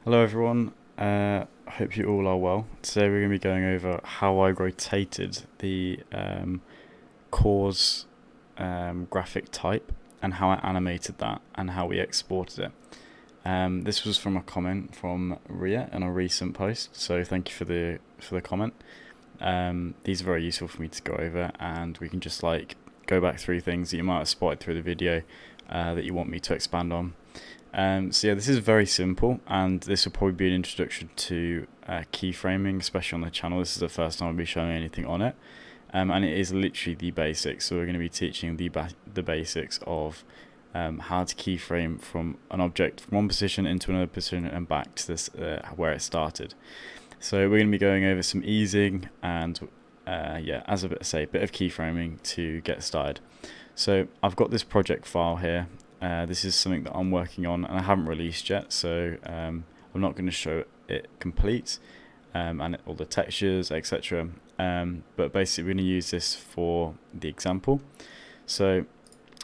Hello everyone, I hope you all are well. Today we're going to be going over how I rotated the cores graphic type and how I animated that and how we exported it. This was from a comment from Ria in a recent post, so thank you for the comment. These are very useful for me to go over, and we can just go back through things that you might have spotted through the video that you want me to expand on. So yeah, this is very simple, and this will probably be an introduction to keyframing, especially on the channel. This is the first time I'll be showing anything on it, and it is literally the basics. So we're going to be teaching the basics of how to keyframe from an object from one position into another position and back to this where it started. So we're going to be going over some easing and yeah, as a bit of keyframing to get started. So I've got this project file here. This is something that I'm working on and I haven't released yet, so I'm not going to show it complete and all the textures, etc. But basically we're going to use this for the example. So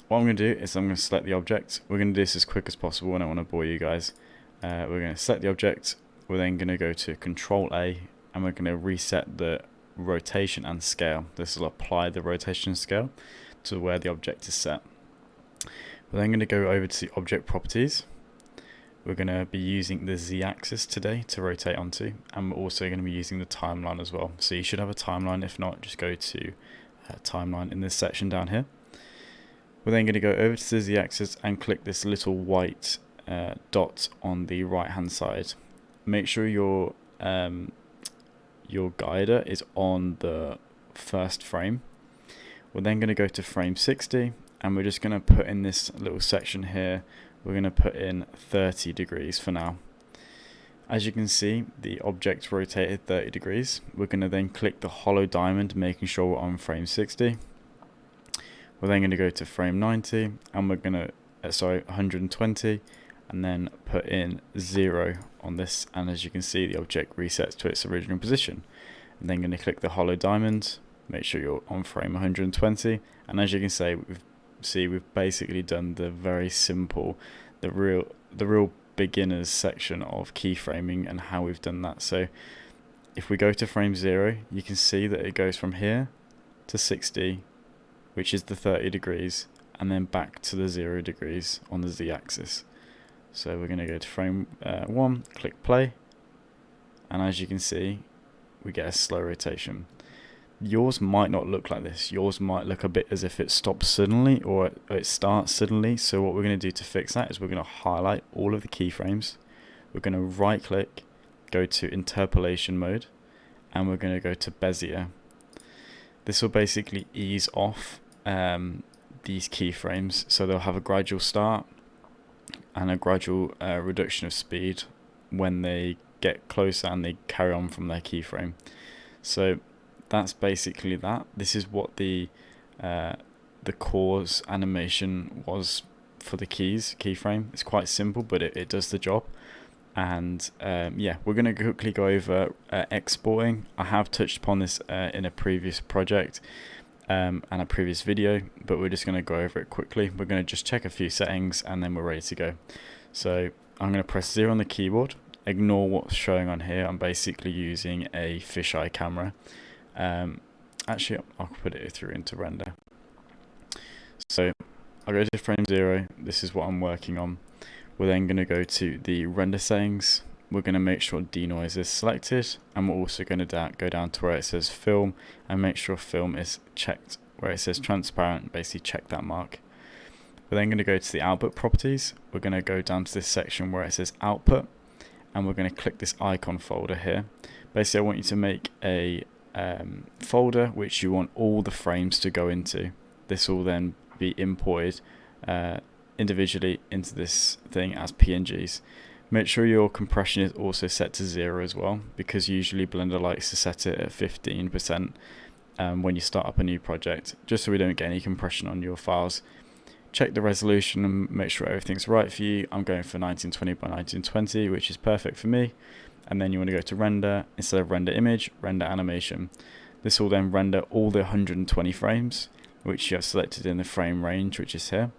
what I'm going to do is I'm going to select the object. We're going to do this as quick as possible. I don't want to bore you guys. We're going to select the object. We're then going to go to Control A and we're going to reset the rotation and scale. This will apply the rotation scale to where the object is set. We're then going to go over to the object properties. We're going to be using the z-axis today to rotate onto, and we're also going to be using the timeline as well. So you should have a timeline. If not, just go to timeline in this section down here. We're then going to go over to the z-axis and click this little white dot on the right hand side. Make sure your guider is on the first frame. We're then going to go to frame 60. And we're just going to put in this little section here, we're going to put in 30 degrees for now. As you can see, the object rotated 30 degrees. We're going to then click the hollow diamond, making sure we're on frame 60. We're then going to go to frame 90, and we're going to, 120, and then put in 0 on this. And as you can see, the object resets to its original position. And then going to click the hollow diamond, make sure you're on frame 120. And as you can see, we've basically done the very simple, the real beginners section of keyframing and how we've done that. So if we go to frame 0, you can see that it goes from here to 60, which is the 30 degrees, and then back to the 0 degrees on the z-axis. So we're going to go to frame 1, click play, and as you can see, we get a slow rotation. Yours might not look like this. Yours might look a bit as if it stops suddenly or it starts suddenly. So what we're going to do to fix that is we're going to highlight all of the keyframes. We're going to right click, go to interpolation mode, and we're going to go to Bezier. This will basically ease off these keyframes, so they'll have a gradual start and a gradual reduction of speed when they get closer and they carry on from their keyframe. So that's basically that. This is what the cores animation was for the keyframe. It's quite simple, but it does the job. And yeah, we're going to quickly go over exporting. I have touched upon this in a previous project and a previous video, but we're just going to go over it quickly. We're going to just check a few settings and then we're ready to go. So I'm going to press 0 on the keyboard. Ignore what's showing on here. I'm basically using a fisheye camera. Actually, I'll put it through into render. So I'll go to frame 0. This is what I'm working on. We're then going to go to the render settings. We're going to make sure denoise is selected, and we're also going to go down to where it says film and make sure film is checked. Where it says transparent, basically check that mark. We're then going to go to the output properties. We're going to go down to this section where it says output, and we're going to click this icon folder here. Basically, I want you to make a folder which you want all the frames to go into. This will then be imported individually into this thing as PNGs. Make sure your compression is also set to 0 as well, because usually Blender likes to set it at 15% when you start up a new project, just so we don't get any compression on your files. Check the resolution and make sure everything's right for you. I'm going for 1920 by 1920, which is perfect for me. And then you want to go to render. Instead of render image, render animation. This will then render all the 120 frames, which you have selected in the frame range, which is here.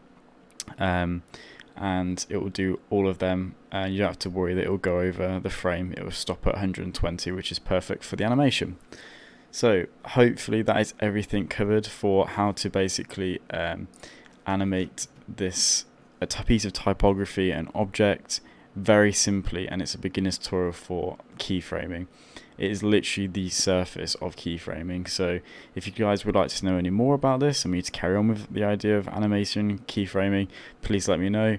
and it will do all of them, and you don't have to worry that it will go over the frame. It will stop at 120, which is perfect for the animation. So hopefully that is everything covered for how to basically animate this a piece of typography and object very simply, and it's a beginner's tutorial for keyframing. It is literally the surface of keyframing. So if you guys would like to know any more about this and me to carry on with the idea of animation keyframing, please let me know.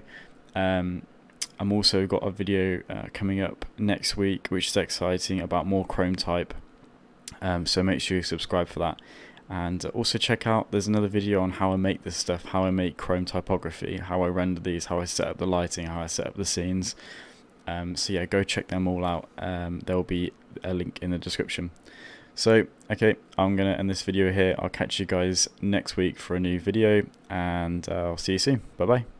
I'm also got a video coming up next week, which is exciting, about more Chrome type. So make sure you subscribe for that. And also check out, there's another video on how I make this stuff, how I make Chrome typography, how I render these, how I set up the lighting, how I set up the scenes. So yeah, go check them all out. There will be a link in the description. So, okay, I'm going to end this video here. I'll catch you guys next week for a new video, and I'll see you soon. Bye-bye.